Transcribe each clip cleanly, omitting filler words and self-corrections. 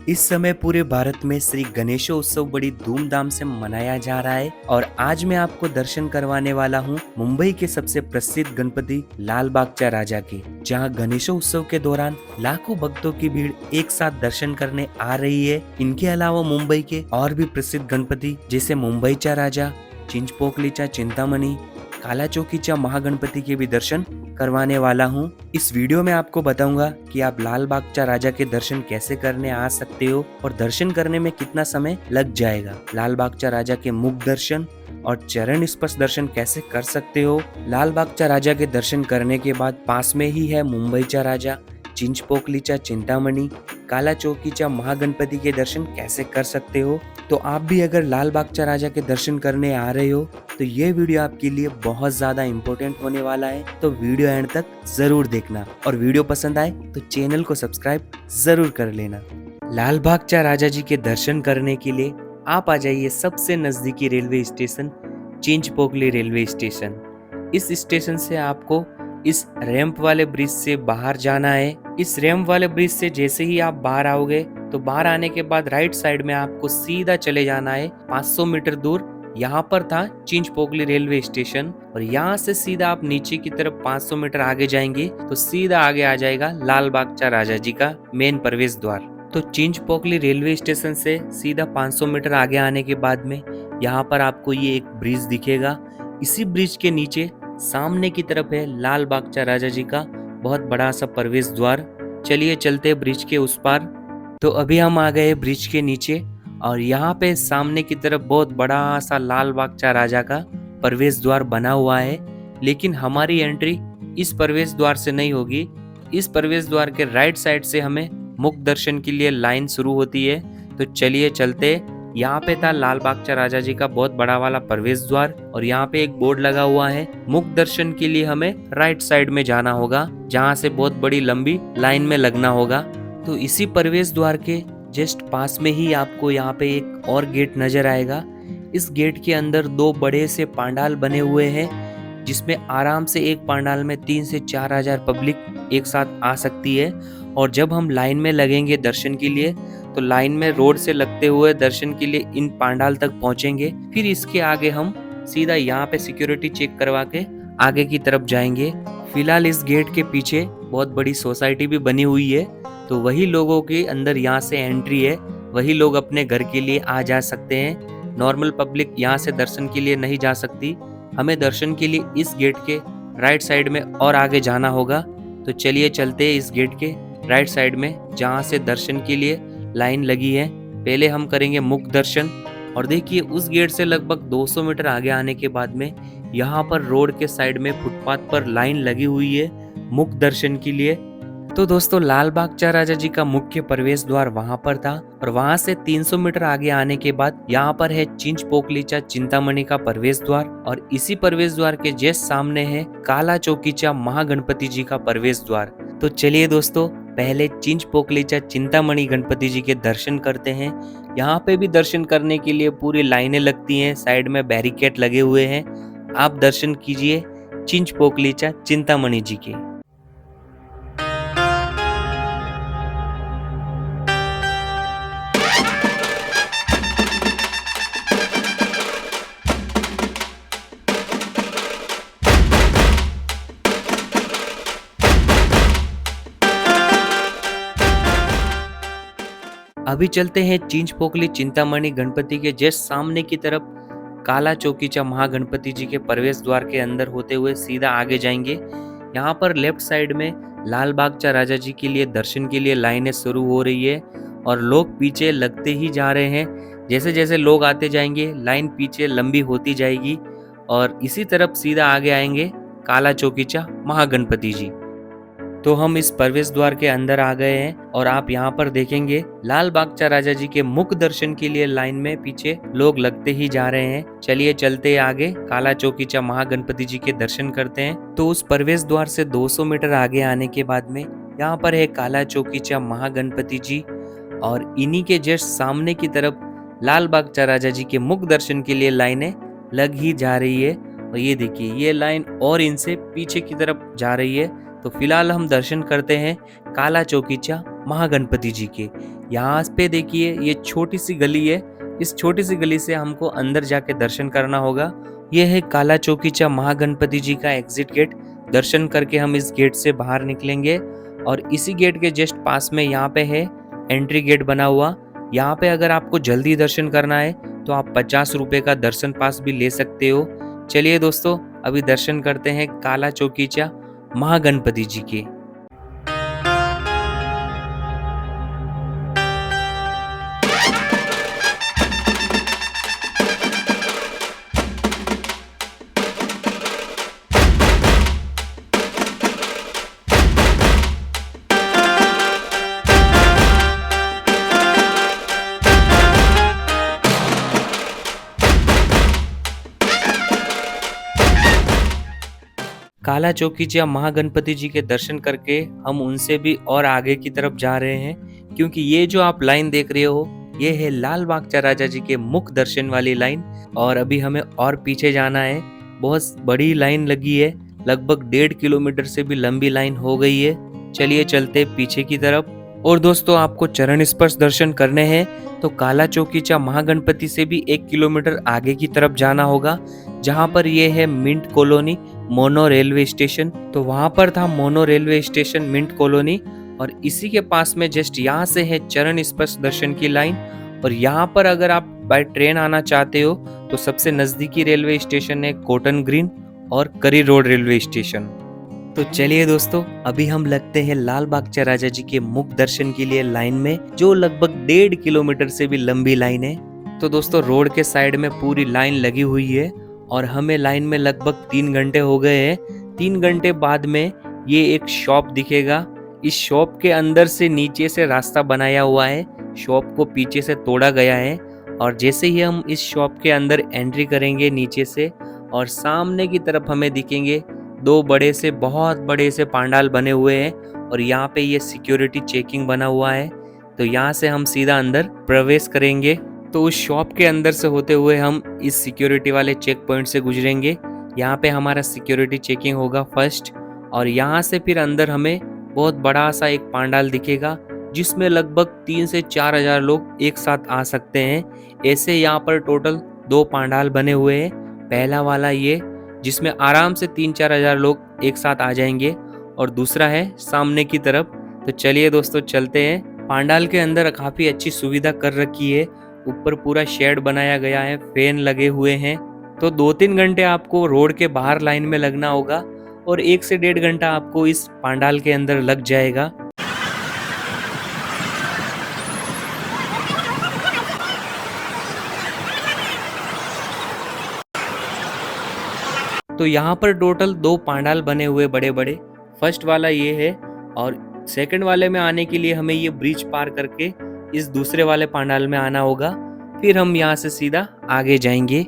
इस समय पूरे भारत में श्री गणेशोत्सव बड़ी धूमधाम से मनाया जा रहा है और आज मैं आपको दर्शन करवाने वाला हूँ मुंबई के सबसे प्रसिद्ध गणपति लाल बागचा राजा के, जहाँ गणेशोत्सव के दौरान लाखों भक्तों की भीड़ एक साथ दर्शन करने आ रही है। इनके अलावा मुंबई के और भी प्रसिद्ध गणपति जैसे मुंबईचा राजा, चिंचपोकलीचा चिंतामणि, काला चौकीचा महागणपति के भी दर्शन करवाने वाला हूँ। इस वीडियो में आपको बताऊंगा कि आप लाल बागचा राजा के दर्शन कैसे करने आ सकते हो और दर्शन करने में कितना समय लग जाएगा। लाल बागचा राजा के मुख दर्शन और चरण स्पर्श दर्शन कैसे कर सकते हो। लाल बागचा राजा के दर्शन करने के बाद पास में ही है मुंबईचा राजा, चिंचपोकलीचा चिंतामणि, काला चौकीचा महागणपति के दर्शन कैसे कर सकते हो। तो आप भी अगर लाल बागचा राजा के दर्शन करने आ रहे हो तो ये वीडियो आपके लिए बहुत ज्यादा इम्पोर्टेंट होने वाला है, तो वीडियो एंड तक जरूर देखना और वीडियो पसंद आए तो चैनल को सब्सक्राइब जरूर कर लेना। लाल बागचा राजा जी के दर्शन करने के लिए आप आ जाइए सबसे नजदीकी railway station Chinchpokli railway station. इस स्टेशन से आपको इस रैंप वाले ब्रिज से बाहर जाना है। इस रैंप वाले ब्रिज से जैसे ही आप बाहर आओगे तो बाहर आने के बाद राइट साइड में आपको सीधा चले जाना है 500 मीटर दूर। यहाँ पर था चिंचपोकली रेलवे स्टेशन और यहाँ से सीधा आप नीचे की तरफ 500 मीटर आगे जाएंगे तो सीधा आगे आ जाएगा लाल बागचा राजा जी का मेन प्रवेश द्वार। तो चिंचपोकली रेलवे स्टेशन से सीधा 500 मीटर आगे आने के बाद में यहाँ पर आपको ये एक ब्रिज दिखेगा। इसी ब्रिज के नीचे सामने की तरफ है लाल बागचा राजा जी का बहुत बड़ा सा प्रवेश द्वार। चलिए चलते ब्रिज के उस पार। तो अभी हम आ गए ब्रिज के नीचे और यहाँ पे सामने की तरफ बहुत बड़ा सा लाल बागचा राजा का प्रवेश द्वार बना हुआ है, लेकिन हमारी एंट्री इस प्रवेश द्वार से नहीं होगी। इस प्रवेश द्वार के राइट साइड से हमें मुख दर्शन के लिए लाइन शुरू होती है। तो चलिए चलते। यहाँ पे था लाल बागचा राजा जी का बहुत बड़ा वाला प्रवेश द्वार और यहाँ पे एक बोर्ड लगा हुआ है, मुख दर्शन के लिए हमें राइट साइड में जाना होगा, जहाँ से बहुत बड़ी लंबी लाइन में लगना होगा। तो इसी प्रवेश द्वार के जस्ट पास में ही आपको यहाँ पे एक और गेट नजर आएगा। इस गेट के अंदर दो बड़े से पांडाल बने हुए हैं, जिसमें आराम से एक पांडाल में 3 से 4 हजार पब्लिक एक साथ आ सकती है। और जब हम लाइन में लगेंगे दर्शन के लिए तो लाइन में रोड से लगते हुए दर्शन के लिए इन पांडाल तक पहुंचेंगे। फिर इसके आगे हम सीधा यहाँ पे सिक्योरिटी चेक करवा के आगे की तरफ जाएंगे। फिलहाल इस गेट के पीछे बहुत बड़ी सोसाइटी भी बनी हुई है, तो वही लोगों के अंदर यहाँ से एंट्री है, वही लोग अपने घर के लिए आ जा सकते हैं। नॉर्मल पब्लिक यहाँ से दर्शन के लिए नहीं जा सकती। हमें दर्शन के लिए इस गेट के राइट साइड में और आगे जाना होगा। तो चलिए चलते हैं इस गेट के राइट साइड में, जहाँ से दर्शन के लिए लाइन लगी है। पहले हम करेंगे मुख दर्शन और देखिए उस गेट से लगभग 200 मीटर आगे आने के बाद में यहाँ पर रोड के साइड में फुटपाथ पर लाइन लगी हुई है मुख दर्शन के लिए। तो दोस्तों लाल बागचा राजा जी का मुख्य प्रवेश द्वार वहां पर था और वहां से 300 मीटर आगे आने के बाद यहाँ पर है चिंचपोकलीचा चिंतामणि का प्रवेश द्वार और इसी प्रवेश द्वार के जस्ट सामने है काला चौकीचा महागणपति जी का प्रवेश द्वार। तो चलिए दोस्तों पहले चिंचपोकलीचा चिंतामणि गणपति जी के दर्शन करते हैं। यहाँ पे भी दर्शन करने के लिए पूरी लाइनें लगती हैं, साइड में बैरिकेड लगे हुए हैं। आप दर्शन कीजिए चिंचपोकलीचा चिंतामणि जी के। अभी चलते हैं चिंचपोकली चिंतामणि गणपति के जस्ट सामने की तरफ काला चौकीचा महागणपति जी के प्रवेश द्वार के अंदर होते हुए सीधा आगे जाएंगे। यहाँ पर लेफ्ट साइड में लाल बागचा राजा जी के लिए दर्शन के लिए लाइनें शुरू हो रही है और लोग पीछे लगते ही जा रहे हैं। जैसे जैसे लोग आते जाएंगे लाइन पीछे लंबी होती जाएगी और इसी तरफ सीधा आगे आएंगे काला चौकीचा महागणपति जी। तो हम इस प्रवेश द्वार के अंदर आ गए हैं और आप यहाँ पर देखेंगे लाल बागचा राजा जी के मुख दर्शन के लिए लाइन में पीछे लोग लगते ही जा रहे हैं। चलिए चलते आगे काला चौकीचा महागणपति जी के दर्शन करते हैं। तो उस प्रवेश द्वार से 200 मीटर आगे आने के बाद में यहाँ पर है काला चौकीचा महागणपति जी और इन्हीं के जस्ट सामने की तरफ लाल बागचा राजा जी के मुख दर्शन के लिए लाइनें लग ही जा रही है। और ये देखिए ये लाइन और इनसे पीछे की तरफ जा रही है। तो फिलहाल हम दर्शन करते हैं काला चौकीचा महागणपति जी के। यहाँ पे देखिए ये छोटी सी गली है, इस छोटी सी गली से हमको अंदर जाके दर्शन करना होगा। ये है काला चौकीचा महागणपति जी का एग्जिट गेट। दर्शन करके हम इस गेट से बाहर निकलेंगे और इसी गेट के जस्ट पास में यहाँ पे है एंट्री गेट बना हुआ। यहाँ पे अगर आपको जल्दी दर्शन करना है तो आप 50 रुपए का दर्शन पास भी ले सकते हो। चलिए दोस्तों, अभी दर्शन करते हैं काला चौकीचा महागणपति जी के। काला चौकीचा महागणपति जी के दर्शन करके हम उनसे भी और आगे की तरफ जा रहे हैं, क्योंकि ये जो आप लाइन देख रहे हो ये है लाल बागचा राजा जी के मुख दर्शन वाली लाइन। और अभी हमें और पीछे जाना है, बहुत बड़ी लाइन लगी है, लगभग 1.5 किलोमीटर से भी लंबी लाइन हो गई है। चलिए चलते पीछे की तरफ। और दोस्तों, आपको चरण स्पर्श दर्शन करने हैं तो काला चौकीचा महागणपति से भी 1 किलोमीटर आगे की तरफ जाना होगा, जहाँ पर ये है Mint Colony mono railway station. तो वहां पर था mono railway station Mint Colony, और इसी के पास में जस्ट यहाँ से है चरण स्पर्श दर्शन की लाइन। और यहाँ पर अगर आप बाय ट्रेन आना चाहते हो तो सबसे नजदीकी रेलवे स्टेशन है कॉटन ग्रीन और करी रोड रेलवे स्टेशन। तो चलिए दोस्तों, अभी हम लगते हैं लाल बागचा राजा जी के मुख दर्शन के लिए लाइन में, जो लगभग 1.5 किलोमीटर से भी लंबी लाइन है। तो दोस्तों, रोड के साइड में पूरी लाइन लगी हुई है और हमें लाइन में लगभग 3 घंटे हो गए हैं। 3 घंटे बाद में ये एक शॉप दिखेगा। इस शॉप के अंदर से नीचे से रास्ता बनाया हुआ है, शॉप को पीछे से तोड़ा गया है। और जैसे ही हम इस शॉप के अंदर एंट्री करेंगे नीचे से, और सामने की तरफ हमें दिखेंगे 2 बहुत बड़े से पांडाल बने हुए हैं, और यहाँ पे ये सिक्योरिटी चेकिंग बना हुआ है। तो यहाँ से हम सीधा अंदर प्रवेश करेंगे। तो उस शॉप के अंदर से होते हुए हम इस सिक्योरिटी वाले चेक पॉइंट से गुजरेंगे। यहाँ पे हमारा सिक्योरिटी चेकिंग होगा फर्स्ट, और यहाँ से फिर अंदर हमें बहुत बड़ा सा एक पांडाल दिखेगा, जिसमें लगभग 3 से 4 हजार लोग एक साथ आ सकते हैं। ऐसे यहाँ पर टोटल 2 पांडाल बने हुए हैं। पहला वाला ये, जिसमें आराम से 3-4 हजार लोग एक साथ आ जाएंगे, और दूसरा है सामने की तरफ। तो चलिए दोस्तों, चलते हैं। पांडाल के अंदर काफी अच्छी सुविधा कर रखी है, ऊपर पूरा शेड बनाया गया है, फैन लगे हुए हैं। तो 2-3 घंटे आपको रोड के बाहर लाइन में लगना होगा, और 1 से 1.5 घंटा आपको इस पांडाल के अंदर लग जाएगा। तो यहाँ पर टोटल 2 पांडाल बने हुए बड़े बड़े। फर्स्ट वाला ये है, और सेकंड वाले में आने के लिए हमें ये ब्रिज पार करके इस दूसरे वाले पांडाल में आना होगा। फिर हम यहाँ से सीधा आगे जाएंगे।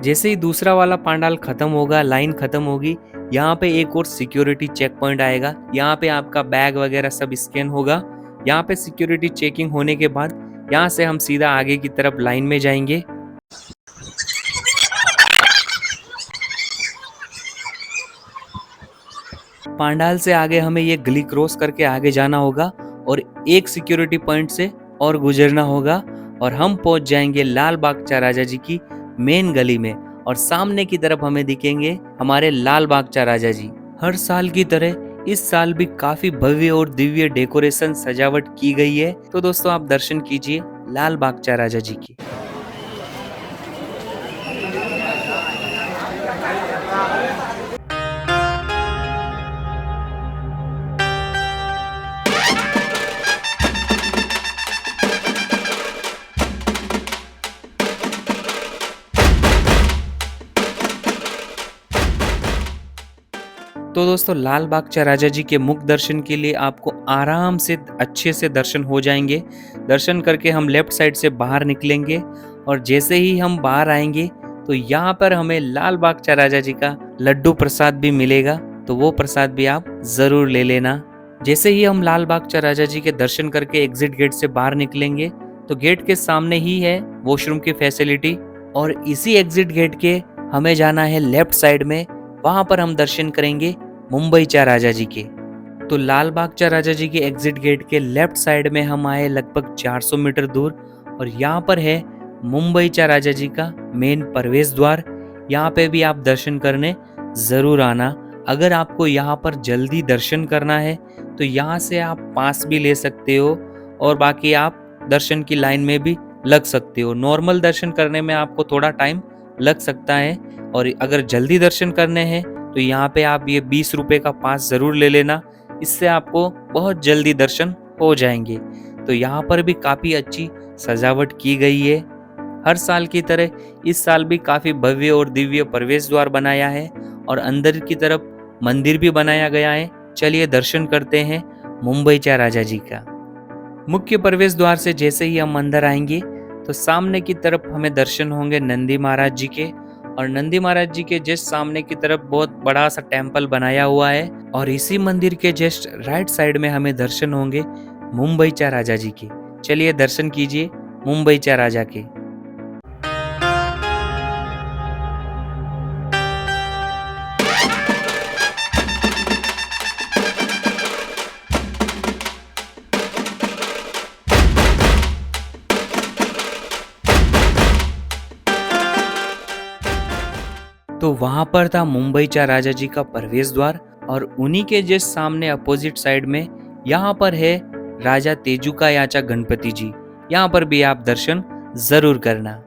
जैसे ही दूसरा वाला पांडाल खत्म होगा, लाइन खत्म होगी, यहाँ पे एक और सिक्योरिटी चेक पॉइंट आएगा। यहाँ पे आपका बैग वगैरह सब स्कैन होगा। यहाँ पे सिक्योरिटी चेकिंग होने के बाद यहाँ से हम सीधा आगे की तरफ लाइन में जाएंगे। पांडाल से आगे हमें ये गली क्रॉस करके आगे जाना होगा, और एक सिक्योरिटी पॉइंट से और गुजरना होगा, और हम पहुंच जाएंगे लाल बागचा राजा जी की मेन गली में। और सामने की तरफ हमें दिखेंगे हमारे लाल बागचा राजा जी। हर साल की तरह इस साल भी काफी भव्य और दिव्य डेकोरेशन सजावट की गई है। तो दोस्तों, आप दर्शन कीजिए लाल बागचा राजा जी की। तो दोस्तों, लाल बागचा राजा जी के मुख दर्शन के लिए आपको आराम से अच्छे से दर्शन हो जाएंगे। दर्शन करके हम लेफ्ट साइड से बाहर निकलेंगे, और जैसे ही हम बाहर आएंगे तो यहाँ पर हमें लाल बागचा राजा जी का लड्डू प्रसाद भी मिलेगा। तो वो प्रसाद भी आप जरूर ले लेना। जैसे ही हम लाल बागचा राजा जी के दर्शन करके एग्जिट गेट से बाहर निकलेंगे तो गेट के सामने ही है वॉशरूम की फैसिलिटी, और इसी एग्जिट गेट के हमें जाना है लेफ्ट साइड में। वहां पर हम दर्शन करेंगे मुंबईचा राजा जी के। तो लाल बागचा राजा जी के एग्जिट गेट के लेफ्ट साइड में हम आए लगभग 400 मीटर दूर, और यहाँ पर है मुंबईचा राजा जी का मेन प्रवेश द्वार। यहाँ पे भी आप दर्शन करने ज़रूर आना। अगर आपको यहाँ पर जल्दी दर्शन करना है तो यहाँ से आप पास भी ले सकते हो, और बाकी आप दर्शन की लाइन में भी लग सकते हो। नॉर्मल दर्शन करने में आपको थोड़ा टाइम लग सकता है, और अगर जल्दी दर्शन करने हैं तो यहाँ पे आप ये 20 रुपये का पास ज़रूर ले लेना। इससे आपको बहुत जल्दी दर्शन हो जाएंगे। तो यहाँ पर भी काफ़ी अच्छी सजावट की गई है। हर साल की तरह इस साल भी काफ़ी भव्य और दिव्य प्रवेश द्वार बनाया है, और अंदर की तरफ मंदिर भी बनाया गया है। चलिए दर्शन करते हैं मुंबईचा राजा जी का। मुख्य प्रवेश द्वार से जैसे ही हम अंदर आएंगे तो सामने की तरफ हमें दर्शन होंगे नंदी महाराज जी के, और नंदी महाराज जी के जस्ट सामने की तरफ बहुत बड़ा सा टेम्पल बनाया हुआ है, और इसी मंदिर के जस्ट राइट साइड में हमें दर्शन होंगे मुंबईचा राजा जी के। चलिए दर्शन कीजिए मुंबईचा राजा के। तो वहां पर था मुंबईचा राजा जी का प्रवेश द्वार, और उन्हीं के जस्ट सामने अपोजिट साइड में यहाँ पर है राजा तेजुकायाचा गणपति जी। यहाँ पर भी आप दर्शन जरूर करना।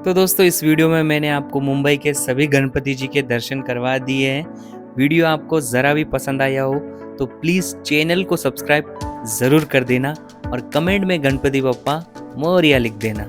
तो दोस्तों, इस वीडियो में मैंने आपको मुंबई के सभी गणपति जी के दर्शन करवा दिए हैं। वीडियो आपको ज़रा भी पसंद आया हो तो प्लीज़ चैनल को सब्सक्राइब ज़रूर कर देना, और कमेंट में गणपति बप्पा मोरया लिख देना।